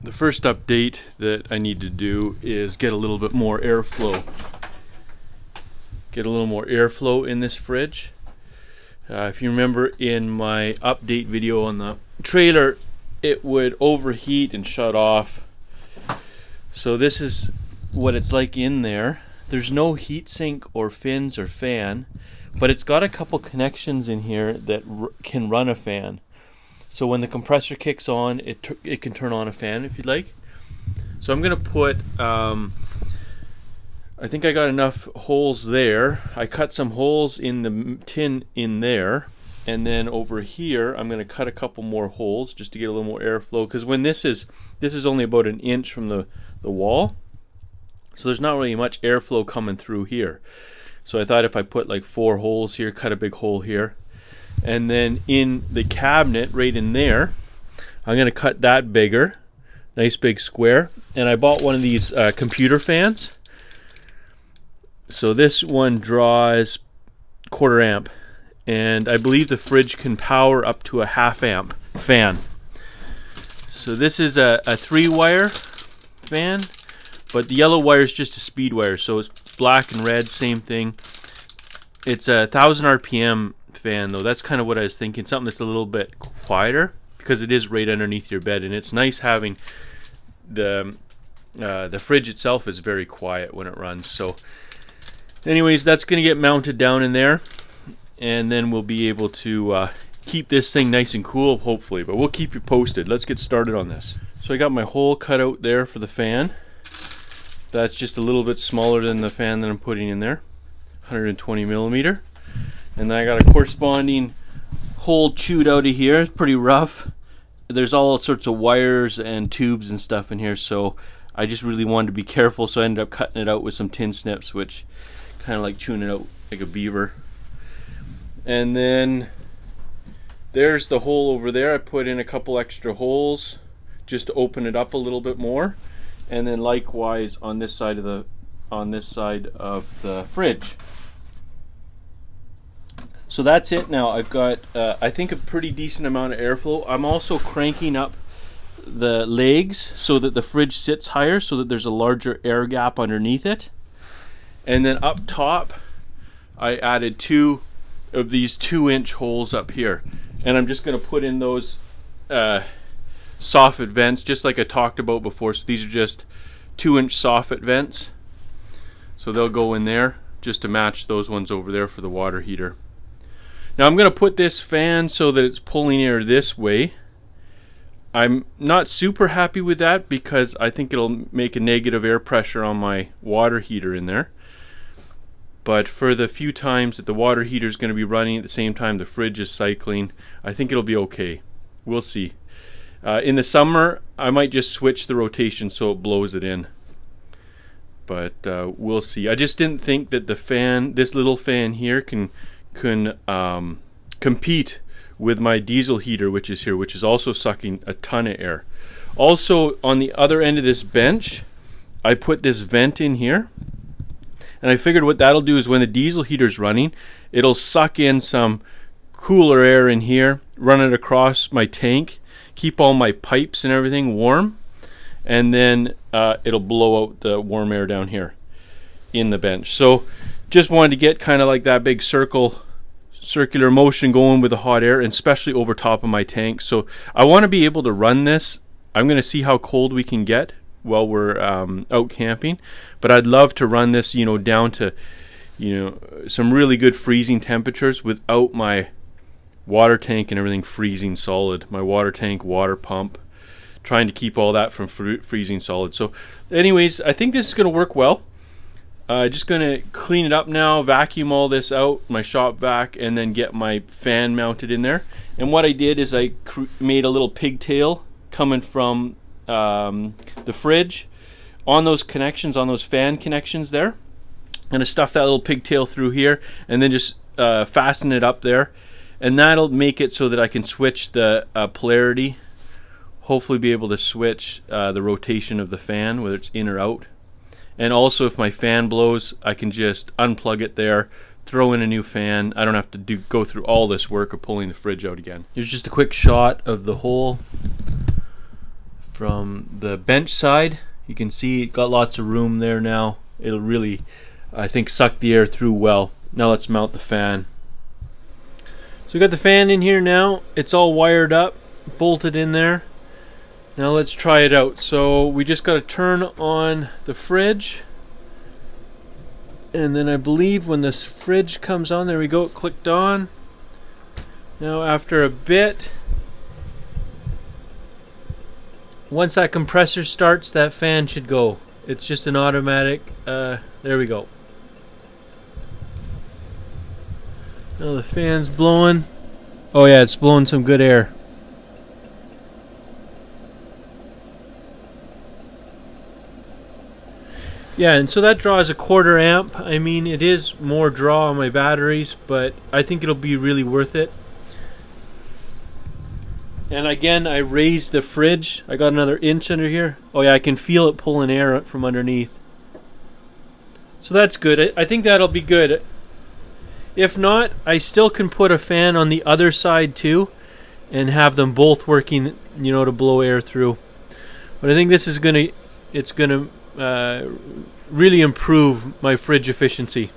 The first update that I need to do is get a little bit more airflow. Get a little more airflow in this fridge. If you remember in my update video on the trailer, it would overheat and shut off. So this is what it's like in there. There's no heatsink or fins or fan, but it's got a couple connections in here that can run a fan. So when the compressor kicks on, it can turn on a fan if you'd like. So I'm gonna put, I think I got enough holes there. I cut some holes in the tin in there, and then over here I'm gonna cut a couple more holes just to get a little more airflow, because when this is only about an inch from the wall, so there's not really much airflow coming through here. So I thought if I put like 4 holes here, cut a big hole here, and then in the cabinet right in there, I'm gonna cut that bigger, nice big square. And I bought one of these computer fans. So this one draws 1/4 amp, and I believe the fridge can power up to a 1/2 amp fan. So this is a 3-wire fan, but the yellow wire is just a speed wire, so it's black and red, same thing. It's a 1000 RPM fan though. That's kind of what I was thinking, something that's a little bit quieter, because it is right underneath your bed, and it's nice having the fridge itself is very quiet when it runs. So anyways, that's gonna get mounted down in there, and then we'll be able to keep this thing nice and cool, hopefully, but we'll keep you posted. Let's get started on this. So I got my hole cut out there for the fan. That's just a little bit smaller than the fan that I'm putting in there, 120 millimeter. And then I got a corresponding hole chewed out of here. It's pretty rough. There's all sorts of wires and tubes and stuff in here, so I just really wanted to be careful, so I ended up cutting it out with some tin snips, which kind of like chewing it out like a beaver. And then there's the hole over there. I put in a couple extra holes just to open it up a little bit more, and then likewise on this side of the fridge. So that's it now. I've got I think a pretty decent amount of airflow. I'm also cranking up the legs so that the fridge sits higher, so that there's a larger air gap underneath it. And then up top I added 2 of these 2-inch holes up here, and I'm just going to put in those soffit vents just like I talked about before. So these are just 2-inch soffit vents, so they'll go in there just to match those ones over there for the water heater. Now I'm going to put this fan so that it's pulling air this way. I'm not super happy with that because I think it'll make a negative air pressure on my water heater in there. But for the few times that the water heater is going to be running at the same time the fridge is cycling, I think it'll be okay. We'll see. In the summer I might just switch the rotation so it blows it in. But we'll see. I just didn't think that the fan, this little fan here, can compete with my diesel heater, which is here, which is also sucking a ton of air. Also on the other end of this bench I put this vent in here, and I figured what that'll do is when the diesel heater's running, it'll suck in some cooler air in here, run it across my tank, keep all my pipes and everything warm, and then it'll blow out the warm air down here in the bench. So just wanted to get kind of like that big circular motion going with the hot air, and especially over top of my tank. So I want to be able to run this. I'm going to see how cold we can get while we're out camping, but I'd love to run this, you know, down to, you know, some really good freezing temperatures without my water tank and everything freezing solid. My water tank, water pump, trying to keep all that from freezing solid. So anyways, I think this is going to work well. Just gonna clean it up now, vacuum all this out, my shop vac, and then get my fan mounted in there. And what I did is I made a little pigtail coming from the fridge on those connections, on those fan connections there. I'm gonna stuff that little pigtail through here, and then just fasten it up there, and that'll make it so that I can switch the polarity, hopefully be able to switch the rotation of the fan, whether it's in or out. And also if my fan blows, I can just unplug it there, throw in a new fan. I don't have to go through all this work of pulling the fridge out again. Here's just a quick shot of the whole the bench side. You can see it got lots of room there now. It'll really, I think, suck the air through well. Now let's mount the fan. So we got the fan in here now. It's all wired up, bolted in there. Now let's try it out. So we just got to turn on the fridge, and then I believe when this fridge comes on, there we go, it clicked on. Now after a bit, once that compressor starts, that fan should go. It's just an automatic, there we go. Now the fan's blowing. Oh yeah, it's blowing some good air. Yeah, and so that draws a 1/4 amp. I mean, it is more draw on my batteries, but I think it'll be really worth it. And again, I raised the fridge. I got another inch under here. Oh yeah, I can feel it pulling air from underneath. So that's good. I think that'll be good. If not, I still can put a fan on the other side too and have them both working, you know, to blow air through. But I think this is gonna, it's gonna really improve my fridge efficiency.